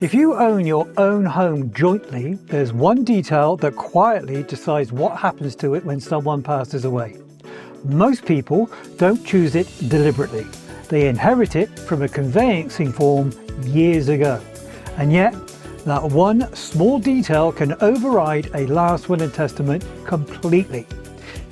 If you own your own home jointly, there's one detail that quietly decides what happens to it when someone passes away. Most people don't choose it deliberately. They inherit it from a conveyancing form years ago. And yet, that one small detail can override a last will and testament completely.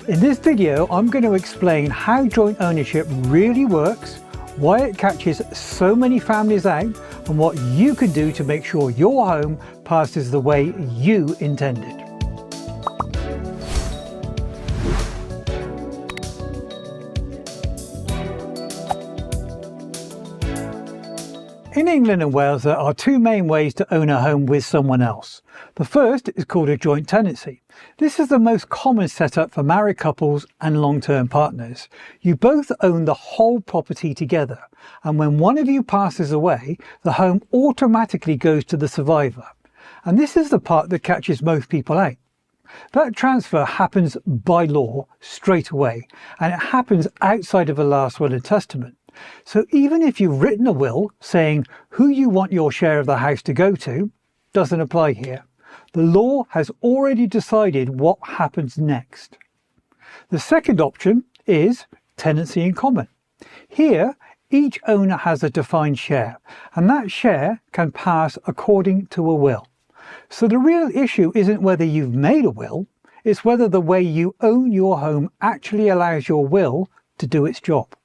In this video, I'm going to explain how joint ownership really works, why it catches so many families out, and what you can do to make sure your home passes the way you intended. In England and Wales, there are two main ways to own a home with someone else. The first is called a joint tenancy. This is the most common setup for married couples and long-term partners. You both own the whole property together, and when one of you passes away, the home automatically goes to the survivor. And this is the part that catches most people out. That transfer happens by law straight away, and it happens outside of a last will and testament. So even if you've written a will saying who you want your share of the house to go to, doesn't apply here. The law has already decided what happens next. The second option is tenancy in common. Here, each owner has a defined share, and that share can pass according to a will. So the real issue isn't whether you've made a will, it's whether the way you own your home actually allows your will to do its job.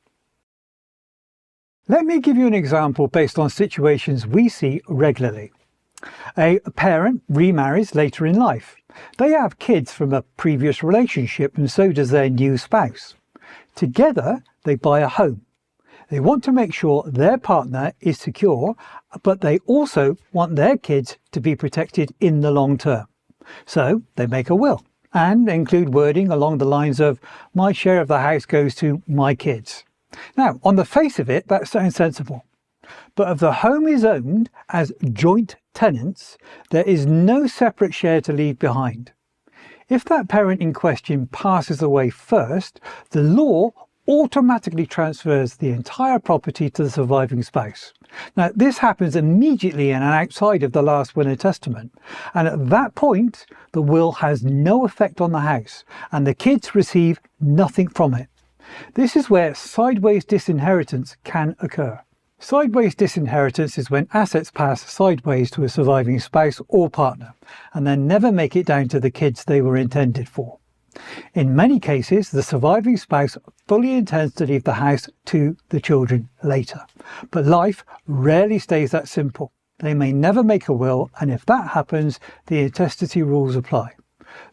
Let me give you an example based on situations we see regularly. A parent remarries later in life. They have kids from a previous relationship, and so does their new spouse. Together, they buy a home. They want to make sure their partner is secure, but they also want their kids to be protected in the long term. So they make a will and include wording along the lines of, "My share of the house goes to my kids." Now, on the face of it, that sounds sensible. But if the home is owned as joint tenants, there is no separate share to leave behind. If that parent in question passes away first, the law automatically transfers the entire property to the surviving spouse. Now, this happens immediately and outside of the last will and testament, and at that point, the will has no effect on the house, and the kids receive nothing from it. This is where sideways disinheritance can occur. Sideways disinheritance is when assets pass sideways to a surviving spouse or partner, and then never make it down to the kids they were intended for. In many cases, the surviving spouse fully intends to leave the house to the children later. But life rarely stays that simple. They may never make a will, and if that happens, the intestacy rules apply.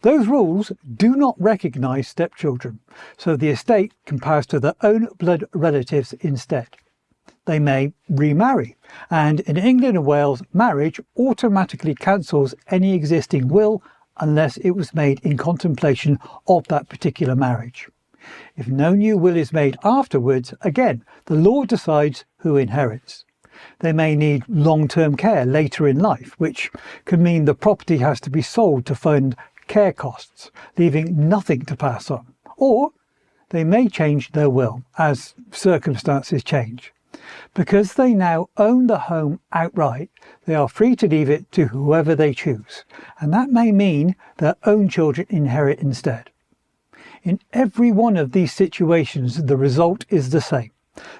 Those rules do not recognise stepchildren, so the estate can pass to their own blood relatives instead. They may remarry, and in England and Wales, marriage automatically cancels any existing will unless it was made in contemplation of that particular marriage. If no new will is made afterwards, again, the law decides who inherits. They may need long-term care later in life, which can mean the property has to be sold to fund care costs, leaving nothing to pass on. Or they may change their will as circumstances change. Because they now own the home outright, they are free to leave it to whoever they choose, and that may mean their own children inherit instead. In every one of these situations, the result is the same.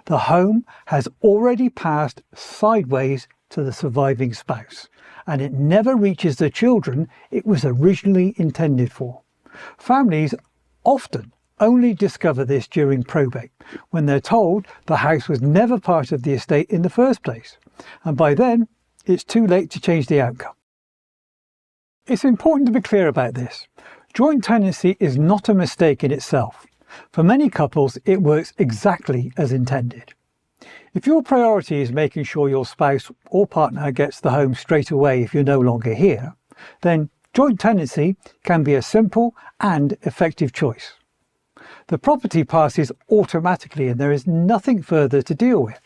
The home has already passed sideways to the surviving spouse, and it never reaches the children it was originally intended for. Families often only discover this during probate, when they're told the house was never part of the estate in the first place, and by then it's too late to change the outcome. It's important to be clear about this. Joint tenancy is not a mistake in itself. For many couples, it works exactly as intended. If your priority is making sure your spouse or partner gets the home straight away if you're no longer here, then joint tenancy can be a simple and effective choice. The property passes automatically and there is nothing further to deal with.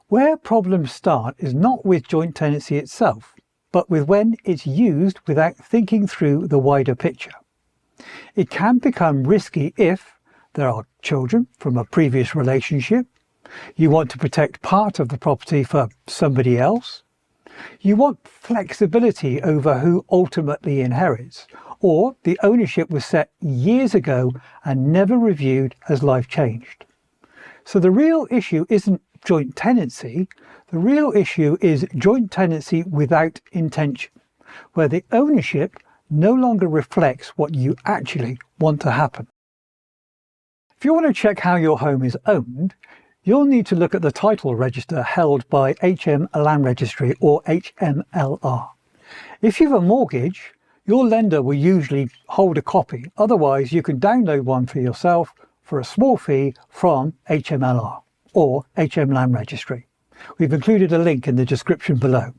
Where problems start is not with joint tenancy itself, but with when it's used without thinking through the wider picture. It can become risky if there are children from a previous relationship, you want to protect part of the property for somebody else, You want flexibility over who ultimately inherits, or the ownership was set years ago and never reviewed as life changed. So the real issue isn't joint tenancy, the real issue is joint tenancy without intention, where the ownership no longer reflects what you actually want to happen. If you want to check how your home is owned, you'll need to look at the title register held by HM Land Registry or HMLR. If you have a mortgage, your lender will usually hold a copy, otherwise you can download one for yourself for a small fee from HMLR or HM Land Registry. We've included a link in the description below.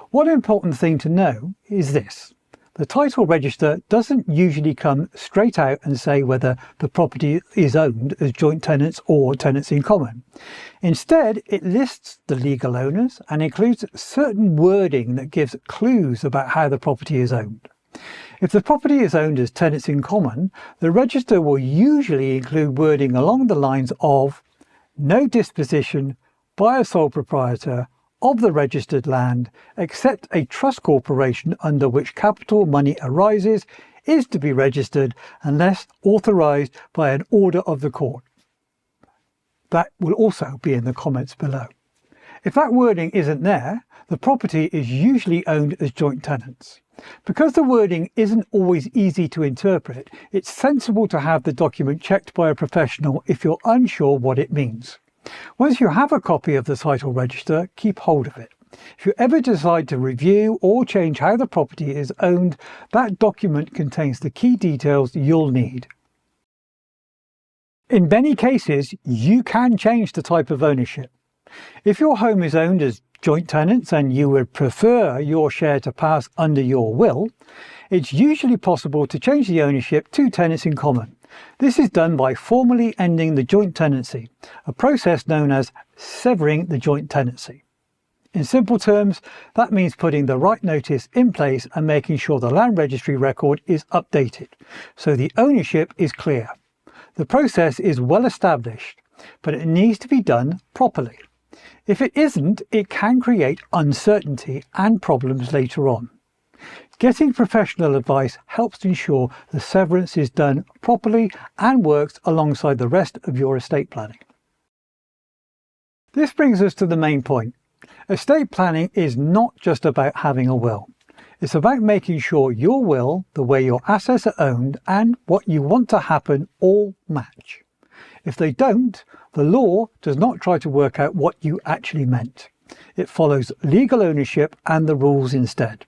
One important thing to know is this. The title register doesn't usually come straight out and say whether the property is owned as joint tenants or tenants in common. Instead, it lists the legal owners and includes certain wording that gives clues about how the property is owned. If the property is owned as tenants in common, the register will usually include wording along the lines of no disposition by a sole proprietor of the registered land, except a trust corporation under which capital money arises, is to be registered unless authorised by an order of the court. That will also be in the comments below. If that wording isn't there, the property is usually owned as joint tenants. Because the wording isn't always easy to interpret, it's sensible to have the document checked by a professional if you're unsure what it means. Once you have a copy of the title register, keep hold of it. If you ever decide to review or change how the property is owned, that document contains the key details you'll need. In many cases, you can change the type of ownership. If your home is owned as joint tenants and you would prefer your share to pass under your will, it's usually possible to change the ownership to tenants in common. This is done by formally ending the joint tenancy, a process known as severing the joint tenancy. In simple terms, that means putting the right notice in place and making sure the land registry record is updated, so the ownership is clear. The process is well established, but it needs to be done properly. If it isn't, it can create uncertainty and problems later on. Getting professional advice helps ensure the severance is done properly and works alongside the rest of your estate planning. This brings us to the main point. Estate planning is not just about having a will. It's about making sure your will, the way your assets are owned, and what you want to happen all match. If they don't, the law does not try to work out what you actually meant. It follows legal ownership and the rules instead.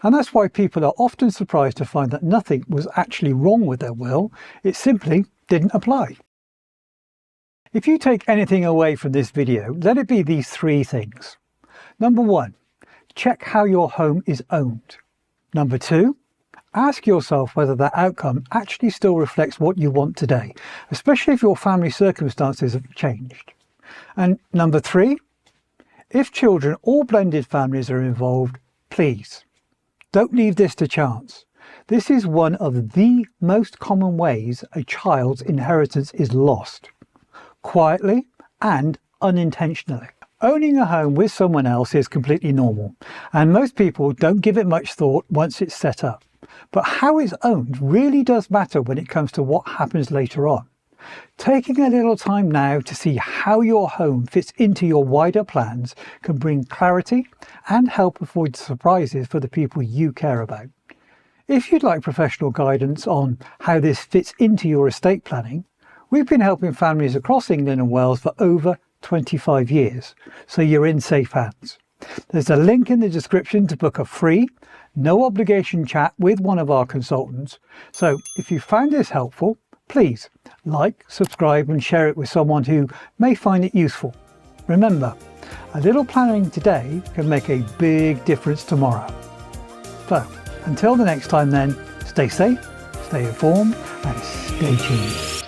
And that's why people are often surprised to find that nothing was actually wrong with their will, it simply didn't apply. If you take anything away from this video, let it be these three things. Number 1, check how your home is owned. Number 2, ask yourself whether that outcome actually still reflects what you want today, especially if your family circumstances have changed. And number 3, if children or blended families are involved, please don't leave this to chance. This is one of the most common ways a child's inheritance is lost, quietly and unintentionally. Owning a home with someone else is completely normal, and most people don't give it much thought once it's set up. But how it's owned really does matter when it comes to what happens later on. Taking a little time now to see how your home fits into your wider plans can bring clarity and help avoid surprises for the people you care about. If you'd like professional guidance on how this fits into your estate planning, we've been helping families across England and Wales for over 25 years, so you're in safe hands. There's a link in the description to book a free, no obligation chat with one of our consultants. So if you found this helpful, please like, subscribe and share it with someone who may find it useful. Remember, a little planning today can make a big difference tomorrow. So until the next time then, stay safe, stay informed and stay tuned.